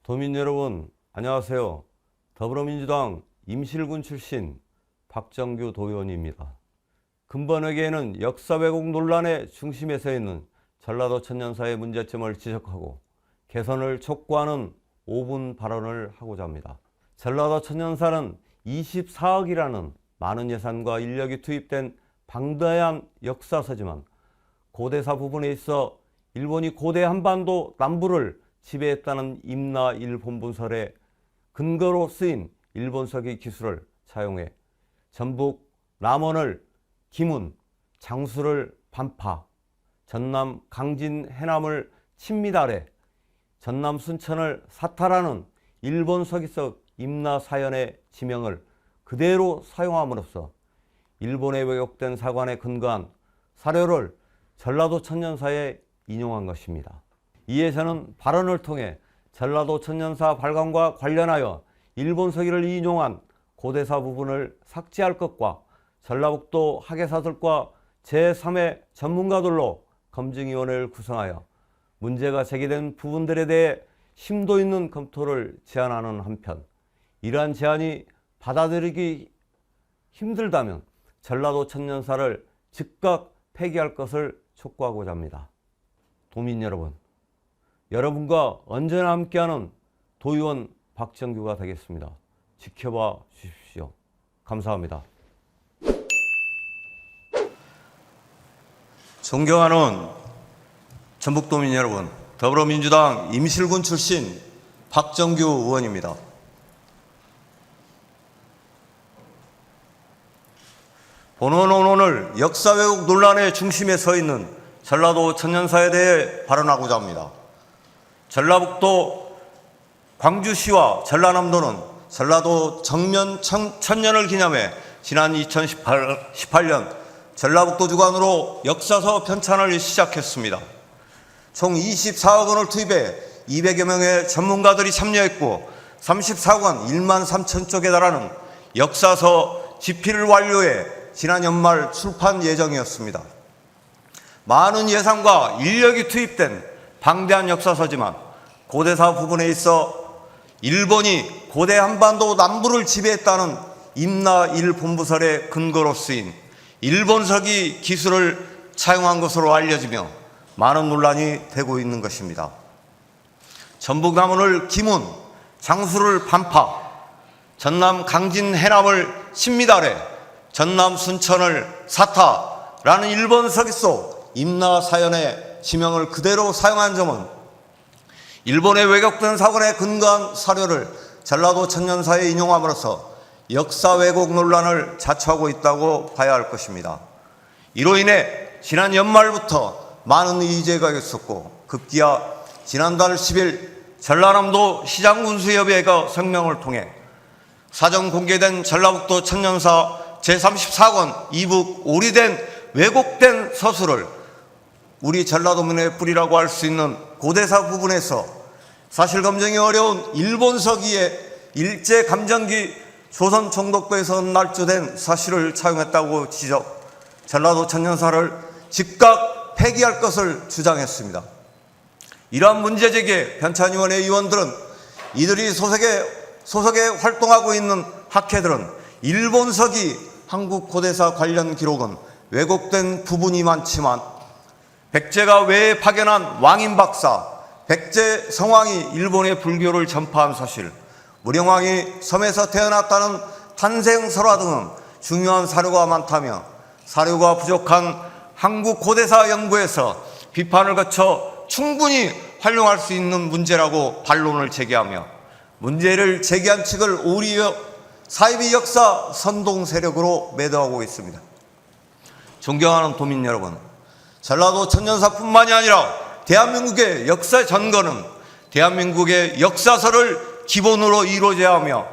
도민 여러분, 안녕하세요. 더불어민주당 임실군 출신 박정규 도의원입니다. 근본에게는 역사 왜곡 논란의 중심에 서 있는 전라도 천년사의 문제점을 지적하고 개선을 촉구하는 5분 발언을 하고자 합니다. 전라도 천년사는 24억이라는 많은 예산과 인력이 투입된 방대한 역사서지만 고대사 부분에 있어 일본이 고대 한반도 남부를 지배했다는 임나 일본분설의 근거로 쓰인 일본서기 기술을 사용해 전북 남원을 기문, 장수를 반파, 전남 강진 해남을 친미달해, 전남 순천을 사타라는 일본 서기석 임나 사연의 지명을 그대로 사용함으로써 일본에 왜곡된 사관에 근거한 사료를 전라도 천년사에 인용한 것입니다. 이에 저는 발언을 통해 전라도 천년사 발간과 관련하여 일본 서기를 인용한 고대사 부분을 삭제할 것과 전라북도 학예사들과 제3의 전문가들로 검증위원회를 구성하여 문제가 제기된 부분들에 대해 심도 있는 검토를 제안하는 한편, 이러한 제안이 받아들이기 힘들다면 전라도 천년사를 즉각 폐기할 것을 촉구하고자 합니다. 도민 여러분, 여러분과 언제나 함께하는 도의원 박정규가 되겠습니다. 지켜봐 주십시오. 감사합니다. 존경하는 전북도민 여러분, 더불어민주당 임실군 출신 박정규 의원입니다. 오늘 역사 왜곡 논란의 중심에 서 있는 전라도 천년사에 대해 발언하고자 합니다. 전라북도 광주시와 전라남도는 전라도 정면 천년을 기념해 지난 2018년 전라북도 주관으로 역사서 편찬을 시작했습니다. 총 24억 원을 투입해 200여 명의 전문가들이 참여했고 34권 1만 3천 쪽에 달하는 역사서 집필을 완료해 지난 연말 출판 예정이었습니다. 많은 예산과 인력이 투입된 방대한 역사서지만 고대사 부분에 있어 일본이 고대 한반도 남부를 지배했다는 임나 일본부설의 근거로 쓰인 일본서기 기술을 차용한 것으로 알려지며 많은 논란이 되고 있는 것입니다. 전북 남원을 기문, 장수를 반파, 전남 강진 해남을 친미달해, 전남 순천을 사타라는 일본 서기 속 임나 사연의 지명을 그대로 사용한 점은 일본에 왜곡된 사건에 근거한 사료를 전라도 천년사에 인용함으로써 역사 왜곡 논란을 자초하고 있다고 봐야 할 것입니다. 이로 인해 지난 연말부터 많은 의제가 있었고 급기야 지난달 10일 전라남도 시장군수협의회가 성명을 통해 사전 공개된 전라북도 천년사 제34권 이북 오리된 왜곡된 서술을 우리 전라도민의 뿌리라고 할 수 있는 고대사 부분에서 사실 검증이 어려운 일본 서기의 일제감정기 조선 총독부에서 날조된 사실을 차용했다고 지적, 전라도 천년사를 즉각 폐기할 것을 주장했습니다. 이러한 문제 제기에 편찬위원회 위원들은 이들이 소속에 활동하고 있는 학회들은 일본 서기 한국 고대사 관련 기록은 왜곡된 부분이 많지만 백제가 외에 파견한 왕인 박사, 백제 성왕이 일본의 불교를 전파한 사실, 무령왕이 섬에서 태어났다는 탄생설화 등은 중요한 사료가 많다며 사료가 부족한 한국 고대사 연구에서 비판을 거쳐 충분히 활용할 수 있는 문제라고 반론을 제기하며 문제를 제기한 측을 오히려 사이비 역사 선동 세력으로 매도하고 있습니다. 존경하는 도민 여러분, 전라도 천년사뿐만이 아니라 대한민국의 역사 전거는 대한민국의 역사서를 기본으로 이루어져야 하며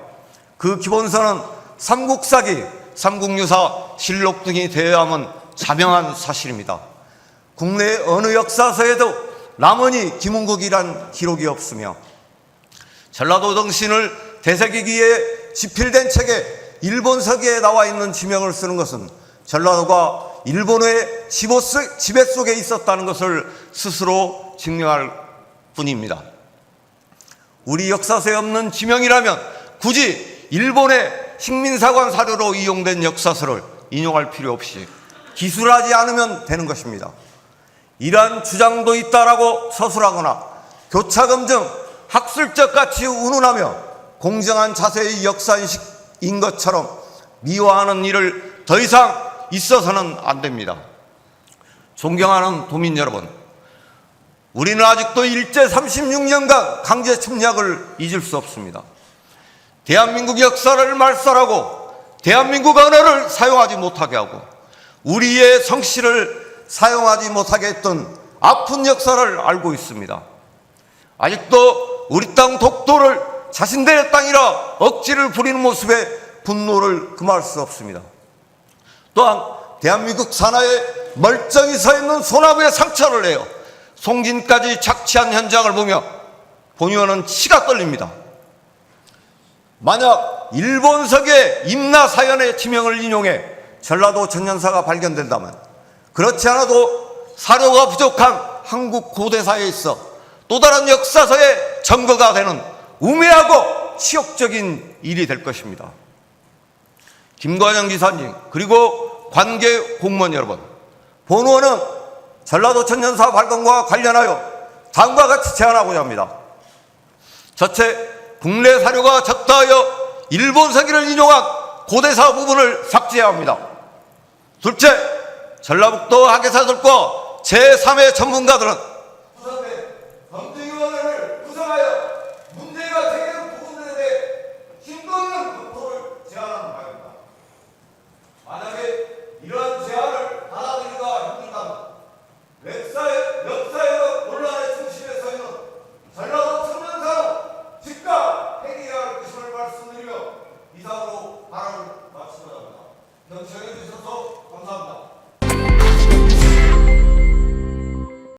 그 기본서는 삼국사기, 삼국유사, 실록 등이 되어야 함은 자명한 사실입니다. 국내 어느 역사서에도 남원이 김은국이란 기록이 없으며 전라도 정신을 되새기기에 집필된 책에 일본 서기에 나와 있는 지명을 쓰는 것은 전라도가 일본의 지배 속에 있었다는 것을 스스로 증명할 뿐입니다. 우리 역사서에 없는 지명이라면 굳이 일본의 식민사관 사료로 이용된 역사서를 인용할 필요 없이 기술하지 않으면 되는 것입니다. 이러한 주장도 있다라고 서술하거나 교차검증, 학술적 가치 운운하며 공정한 자세의 역사인식인 것처럼 미화하는 일을 더 이상 있어서는 안 됩니다. 존경하는 도민 여러분, 우리는 아직도 일제 36년간 강제 침략을 잊을 수 없습니다. 대한민국 역사를 말살하고 대한민국 언어를 사용하지 못하게 하고 우리의 성씨를 사용하지 못하게 했던 아픈 역사를 알고 있습니다. 아직도 우리 땅 독도를 자신들의 땅이라 억지를 부리는 모습에 분노를 금할 수 없습니다. 또한 대한민국 산하에 멀쩡히 서 있는 소나무에 상처를 내어 송진까지 착취한 현장을 보며 본 의원은 치가 떨립니다. 만약 일본석의 임나사연의 지명을 인용해 전라도 천년사가 발견된다면 그렇지 않아도 사료가 부족한 한국 고대사에 있어 또 다른 역사서의 증거가 되는 우매하고 치욕적인 일이 될 것입니다. 김관영 지사님 그리고 관계 공무원 여러분, 본 의원은 전라도 천년사 발견과 관련하여 다음과 같이 제안하고자 합니다. 첫째, 국내 사료가 적다 하여 일본 서기를 인용한 고대사 부분을 삭제해야 합니다. 둘째, 전라북도 학예사들과 제3의 전문가들은 검증위원회를 구성하여 문제가 제기된 부분들에 대해 심도 있는 검토를 제안하는 바입니다. 만약에 이러한 제안을 받아들이기가 힘들다면 역사의 논란의 중심에 서 있는 전라도 천년사는 즉각 해결해야 할 것임을 말씀드리며 이상으로 발언을 마치고자 합니다. 경청해 주셔서 감사합니다.